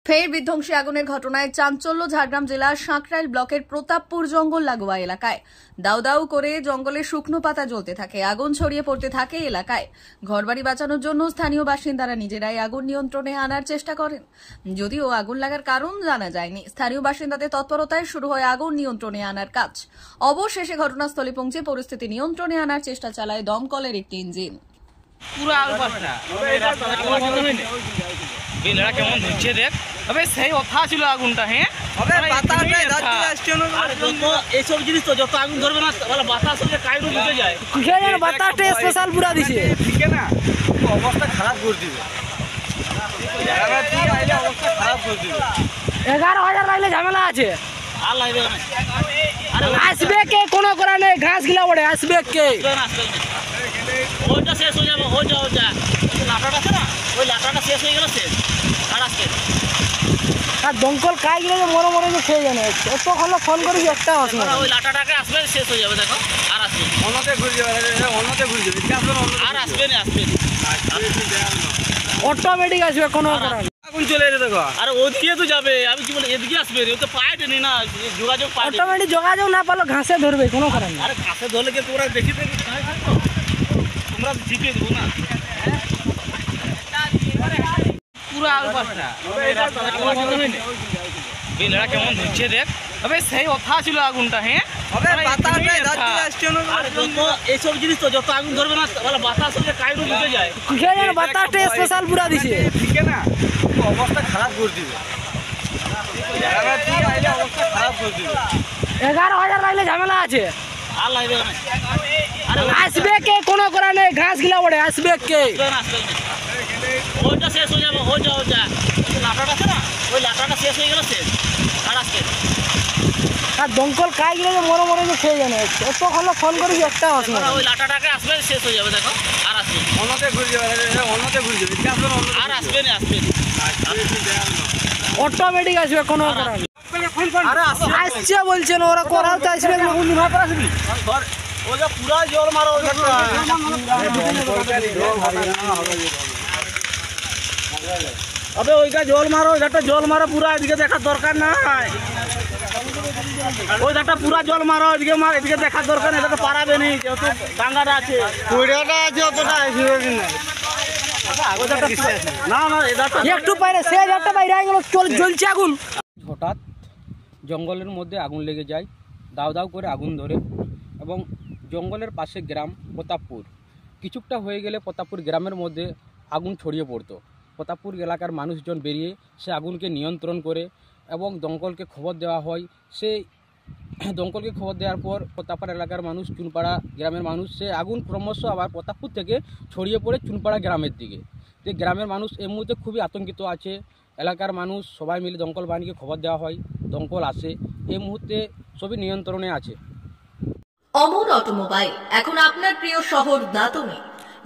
ফের বিধ্বংসী আগুনের ঘটনায় চাঞ্চল্য ঝাড়গ্রাম জেলার সাঁকরাইল ব্লকের প্রতাপপুর জঙ্গল লাগোয়া এলাকায়। দাউ দাউ করে জঙ্গলে শুকনো পাতা জ্বলতে থাকে, আগুন ছড়িয়ে পড়তে থাকে এলাকায়। ঘরবাড়ি বাঁচানোর জন্য স্থানীয় বাসিন্দারা নিজেরাই আগুন নিয়ন্ত্রণে আনার চেষ্টা করেন, যদিও আগুন লাগার কারণ জানা যায়নি। স্থানীয় বাসিন্দাদের তৎপরতায় শুরু হয় আগুন নিয়ন্ত্রণে আনার কাজ। অবশেষে ঘটনাস্থলে পৌঁছে পরিস্থিতি নিয়ন্ত্রণে আনার চেষ্টা চালায় দমকলের একটি ইঞ্জিন। পুরো আলবাসটা বিলটা কেমন ধুচ্ছে দেখ। তবে সেই কথা ছিল আগুনটা। হ্যাঁ এইসব জিনিস তো যত আগুন ধরবে না বাতাস কাইরু ঢুকে যায়, বাতাসটা স্পেশাল পুরা দিছে, ঠিক না? অবস্থা খারাপ করে দিবে, অবস্থা খারাপ করে দিবে। 11,000 লাগলে ঝামেলা আছে। আর লাগবে না, আসবে কে? কোনো করা নেই, ঘাস গিলা ওড়ে আসবে কে? ওইটা শেষ হয়ে যাবে, ওইটা লাটাটা আছে না, ওই লাটাটা শেষ হয়ে গেল, শেষ। আর আসবে আর দমকল কাই গেলে মরে মরে যে খেয়ে জানে তখন ফোন করি একটা আসবে, ওই লাটাটাকে আসবে, শেষ হয়ে যাবে। দেখো আর আসবে, অন্যতে ঘুরে যাবে, অন্যতে ঘুরে যাবে, আর আসবে না, আসবে অটোমেটিক আসবে। কোনো আগুন চলে এলে দেখো, আর ওদিকে তো যাবে। আমি কি বলি, এদিকে আসবে, ও তো পায় নি না, যোগাযোগ পায়, অটোমেটিক যোগাযোগ না পারলে ঘাসে ধরবে, কোনো কারণ নেই। আরে ঘাসে ধরলে কি তোমরা দেখি দেবে, তোমরা জিপে দেবো না পুরো আলবাসটা। বিলটা কেমন ধুচ্ছে দেখ। তবে সেই কথা ছিল আগুনটা। হ্যাঁ এইসব জিনিস তো যত আগুন ধরবে না বাতাস কাইরু ঢুকে যায়, বাতাসটা স্পেশাল পুরা দিছে, ঠিক না? অবস্থা খারাপ করে দিবে, অবস্থা খারাপ করে দিবে। 11,000 লাগলে ঝামেলা আছে। আর লাগবে না, আসবে কে? কোনো করা নেই, ঘাস গিলা ওড়ে আসবে কে? ওইটা শেষ হয়ে যাবে, ওইটা লাটাটা আছে না, ওই লাটাটা শেষ হয়ে গেল, শেষ। আর আসবে আর দমকল কাই গেলে মরে মরে যে খেয়ে জানে তখন ফোন করি একটা আসবে, ওই লাটাটাকে আসবে, শেষ হয়ে যাবে। দেখো আর আসবে, অন্যতে ঘুরে যাবে, অন্যতে ঘুরে যাবে, আর আসবে না, আসবে অটোমেটিক আসবে। কোনো করা নেই, আসছে বলছেন ওরা, করাও তো আসবে। পুরা জল মারো, ওইটা জল মারো, ওইটা জল মারো পুরা, এদিকে দেখার দরকার নাই। ওইটা পুরা জল মারো, এদিকে এদিকে দেখার দরকার নেই, এটা পারাবে নেই, যেহেতু ডাঙ্গাটা আছে, কুড়িয়াটা আছে, অতটা না না, এটা একটু বাইরে সে একটা বাইরে জ্বলছে আগুন। হঠাৎ জঙ্গলের মধ্যে আগুন লেগে যায়, দাউ দাউ করে আগুন ধরে, এবং জঙ্গলের পাশে গ্রাম প্রতাপপুর। কিছুটা হয়ে গেলে প্রতাপপুর গ্রামের মধ্যে আগুন ছড়িয়ে পড়তো। প্রতাপপুর এলাকার মানুষজন বেরিয়ে সে আগুনকে নিয়ন্ত্রণ করে এবং দমকলকে খবর দেওয়া হয়। সেই দমকলকে খবর দেওয়ার পর প্রতাপপুর এলাকার মানুষ, চুনপাড়া গ্রামের মানুষ, সে আগুন ক্রমশ আবার প্রতাপপুর থেকে ছড়িয়ে পড়ে চুনপাড়া গ্রামের দিকে। তো গ্রামের মানুষ এই মুহূর্তে খুবই আতঙ্কিত আছে। এলাকার মানুষ সবাই মিলে দমকল বাহিনীকে খবর দেওয়া হয়, দমকল আসে, এই মুহূর্তে সবই নিয়ন্ত্রণে আছে। অমর অটোমোবাইল এখন আপনার প্রিয় শহর দাঁতনে।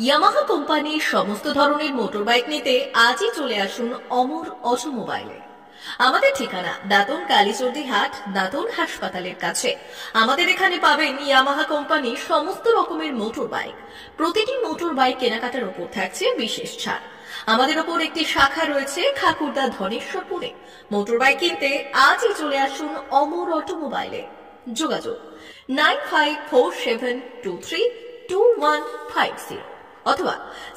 ইয়ামাহা কোম্পানির সমস্ত ধরনের মোটর বাইক নিতে আজই চলে আসুন অমর অটোমোবাইলে। আমাদের ঠিকানা দাঁতন কালীচর্দি হাট, দাঁতন হাসপাতালের কাছে। আমাদের এখানে পাবেন ইয়ামাহা কোম্পানির সমস্ত রকমের মোটর বাইক। প্রতিটি মোটর বাইক কেনাকাটার উপর থাকছে বিশেষ ছাড়। আমাদের ওপর একটি শাখা রয়েছে খাকুরদা ধনেশ্বরপুরে। মোটর বাইক কিনতে আজই চলে আসুন অমর অটোমোবাইলে। যোগাযোগ 9547232150 অথবা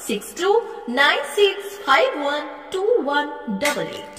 6296512188।